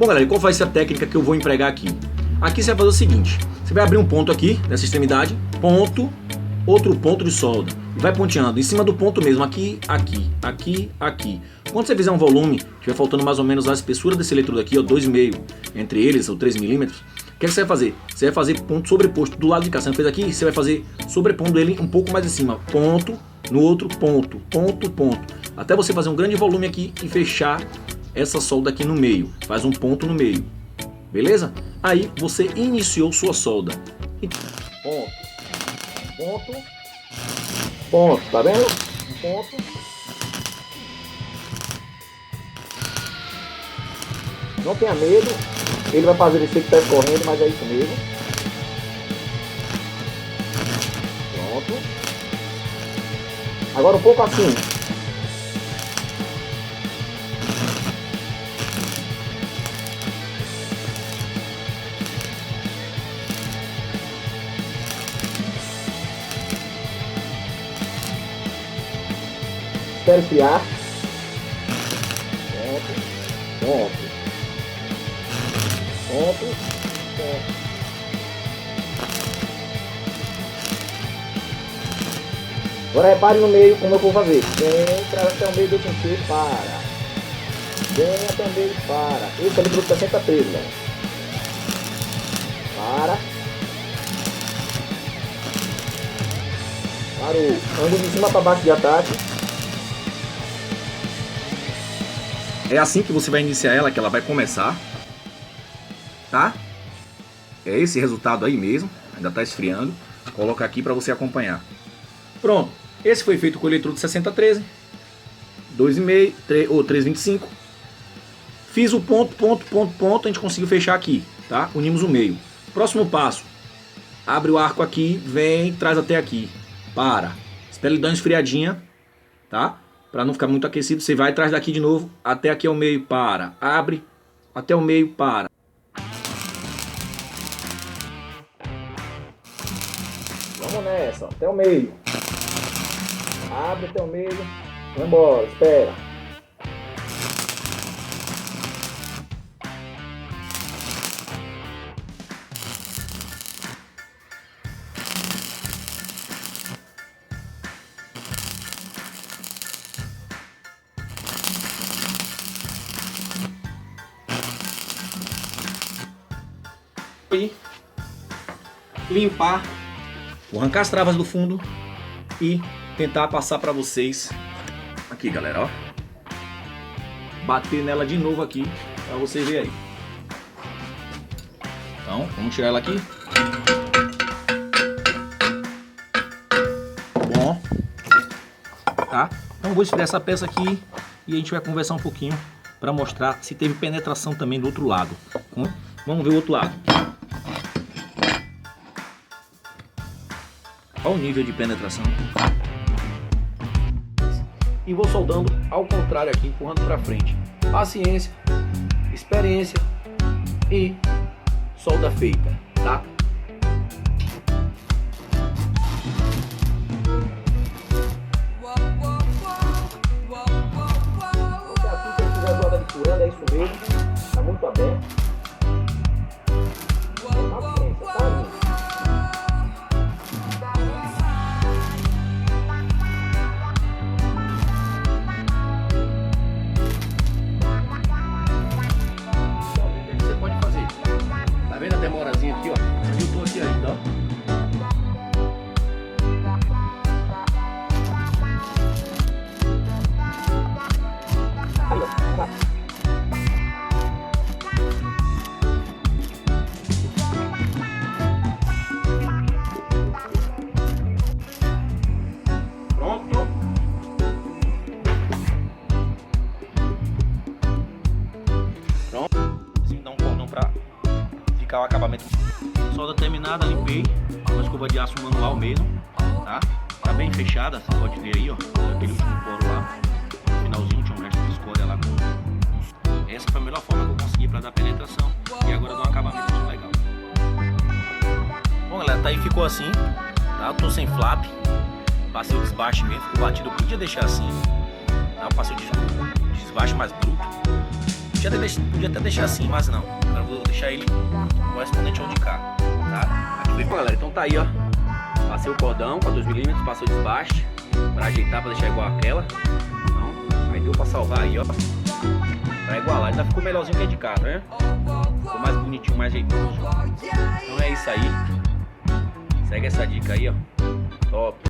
Bom, galera, qual vai ser a técnica que eu vou empregar aqui? Aqui você vai fazer o seguinte, você vai abrir um ponto aqui, nessa extremidade, ponto, outro ponto de solda, e vai ponteando em cima do ponto mesmo, aqui, aqui, aqui, aqui. Quando você fizer um volume, tiver faltando mais ou menos a espessura desse eletrodo aqui, ó, 2,5 entre eles, ou 3 milímetros, o que você vai fazer? Você vai fazer ponto sobreposto do lado de cá, você não fez aqui, você vai fazer sobrepondo ele um pouco mais em cima, ponto, no outro ponto, ponto, ponto, até você fazer um grande volume aqui e fechar essa solda aqui no meio, faz um ponto no meio, beleza? Aí você iniciou sua solda. Ponto, ponto, ponto, tá vendo? Ponto. Não tenha medo, ele vai fazer esse que está escorrendo, mas é isso mesmo. Pronto. Agora um pouco assim. Espero esfriar. Pronto. Pronto. Ponto, ponto. Agora repare no meio como eu vou fazer. Entra até o meio do encher, para. Vem até o meio, para. Esse ali pro 63, né? Para. Parou. Ângulo de cima para baixo de ataque. É assim que você vai iniciar ela, que ela vai começar. Tá? É esse resultado aí mesmo, ainda está esfriando. Vou colocar aqui para você acompanhar. Pronto, esse foi feito com o eletrodo 6013, 2,5 ou 3,25. Fiz o ponto, ponto, ponto, ponto, a gente conseguiu fechar aqui, tá? Unimos o meio. Próximo passo, abre o arco aqui, vem, traz até aqui, para. Espera ele dar uma esfriadinha, tá? Para não ficar muito aquecido, você vai traz daqui de novo, até aqui ao meio, para. Abre, até o meio, para. Vamos nessa, até o meio. Abre até o meio. Vai embora, espera. E limpar. Vou arrancar as travas do fundo e tentar passar para vocês aqui, galera, ó. Bater nela de novo aqui para você ver aí. Então, vamos tirar ela aqui. Bom, tá? Então vou esfriar essa peça aqui e a gente vai conversar um pouquinho para mostrar se teve penetração também do outro lado. Vamos ver o outro lado. Olha o nível de penetração. E vou soldando ao contrário aqui, empurrando para frente. Paciência, experiência e solda feita, tá? É isso mesmo, tá muito aberto. Paciência, tá? Demorazinha aqui, ó. Eu tô aqui ainda, ó. Pronto. Pronto. Assim dá um cordão pra ficar o acabamento. Solda terminada, limpei uma escova de aço manual mesmo, tá? Tá bem fechada, você pode ver aí, ó, aquele último poro lá, no finalzinho tinha um resto de escória lá. Essa foi a melhor forma que eu consegui para dar penetração e agora dá um acabamento muito legal. Bom, galera, tá aí, ficou assim, tá? Eu tô sem flap, passei o desbaste mesmo, ficou batido, eu podia deixar assim, tá? Eu passei o desbaste mais bruto. Podia até deixar assim, mas não. Eu vou deixar ele correspondente ao de cá, tá? Aqui foi, galera, então tá aí, ó. Passei o cordão com 2mm, passou o desbaste pra ajeitar, pra deixar igual aquela. Então, aí deu pra salvar aí, ó. Pra igualar, ainda ficou melhorzinho que a de cá, né? Ficou mais bonitinho, mais jeitoso. Então é isso aí. Segue essa dica aí, ó. Top.